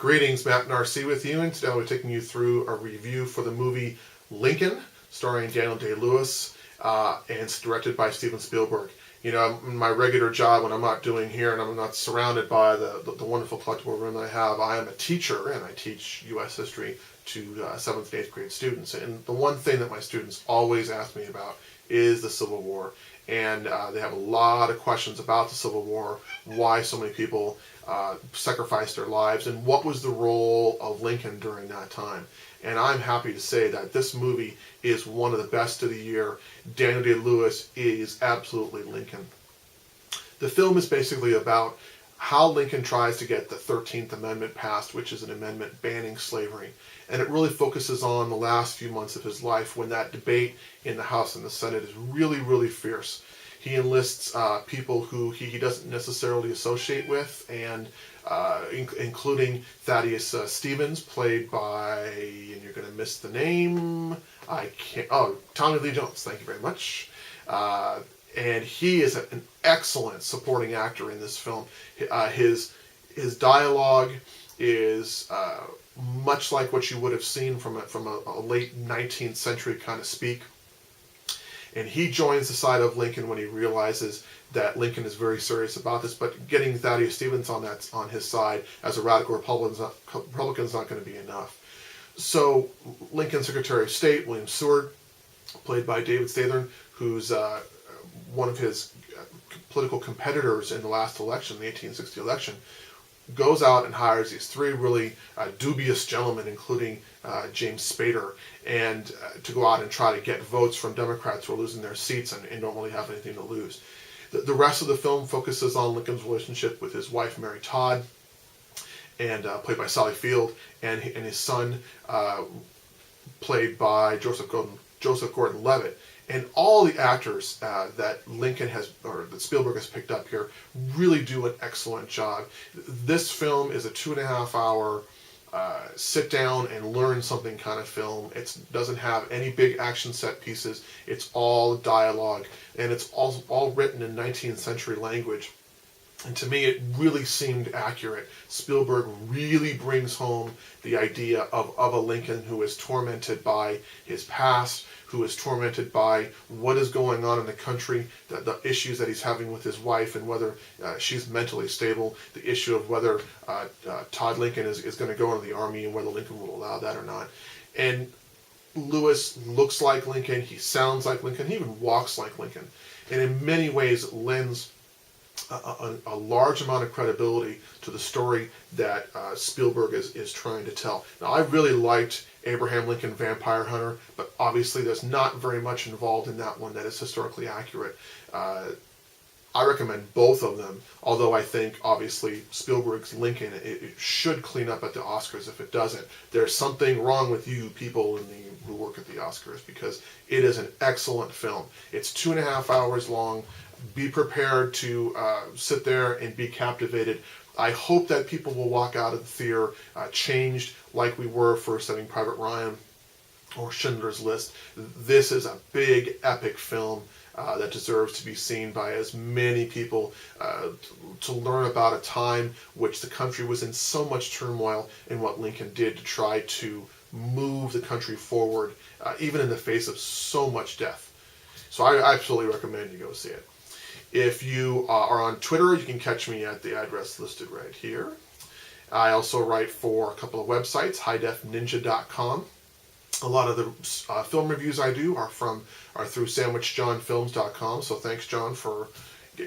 Greetings, Matt Narcy with you, and today I'll be taking you through a review for the movie Lincoln, starring Daniel Day-Lewis, and it's directed by Steven Spielberg. You know, my regular job when I'm not doing here and I'm not surrounded by the wonderful collectible room that I have, I am a teacher and I teach U.S. history to 7th and 8th grade students. And the one thing that my students always ask me about is the Civil War. And they have a lot of questions about the Civil War, why so many people sacrificed their lives, and what was the role of Lincoln during that time. And I'm happy to say that this movie is one of the best of the year. Daniel Day-Lewis is absolutely Lincoln. The film is basically about how Lincoln tries to get the 13th Amendment passed, which is an amendment banning slavery. And it really focuses on the last few months of his life when that debate in the House and the Senate is really, really fierce. He enlists people who he doesn't necessarily associate with, and including Thaddeus Stevens, played by, and you're going to miss the name, Tommy Lee Jones, thank you very much. And he is an excellent supporting actor in this film. His dialogue is much like what you would have seen from a late 19th century kind of speak. And he joins the side of Lincoln when he realizes that Lincoln is very serious about this, but getting Thaddeus Stevens on his side as a radical Republican is not going to be enough. So Lincoln's Secretary of State, William Seward, played by David Strathairn, who's one of his political competitors in the last election, the 1860 election, goes out and hires these three really dubious gentlemen, including James Spader, and to go out and try to get votes from Democrats who are losing their seats and don't really have anything to lose. The rest of the film focuses on Lincoln's relationship with his wife, Mary Todd, and played by Sally Field, and his son, played by Joseph Gordon-Levitt. And all the actors that Spielberg has picked up here really do an excellent job. This film is a 2.5-hour sit down and learn something kind of film. It doesn't have any big action set pieces. It's all dialogue, and it's all written in 19th century language. And to me, it really seemed accurate. Spielberg really brings home the idea of a Lincoln who is tormented by his past, who is tormented by what is going on in the country, the issues that he's having with his wife and whether she's mentally stable, the issue of whether Todd Lincoln is going to go into the Army and whether Lincoln will allow that or not. And Lewis looks like Lincoln, he sounds like Lincoln, he even walks like Lincoln. And in many ways it lends a large amount of credibility to the story that Spielberg is trying to tell. Now, I really liked Abraham Lincoln Vampire Hunter, but obviously there's not very much involved in that one that is historically accurate. I recommend both of them, although I think, obviously, Spielberg's Lincoln, it should clean up at the Oscars. If it doesn't, there's something wrong with you people who work at the Oscars, because it is an excellent film. It's 2.5 hours long. Be prepared to sit there and be captivated. I hope that people will walk out of the theater changed like we were for Saving Private Ryan or Schindler's List. This is a big, epic film that deserves to be seen by as many people to learn about a time which the country was in so much turmoil and what Lincoln did to try to move the country forward, even in the face of so much death. So I absolutely recommend you go see it. If you are on Twitter, you can catch me at the address listed right here. I also write for a couple of websites, highdefninja.com. A lot of the film reviews I do are through sandwichjohnfilms.com, so thanks, John, for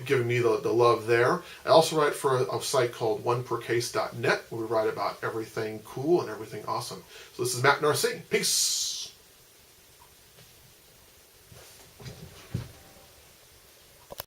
giving me the love there. I also write for a site called onepercase.net, where we write about everything cool and everything awesome. So this is Matt Narcy. Peace!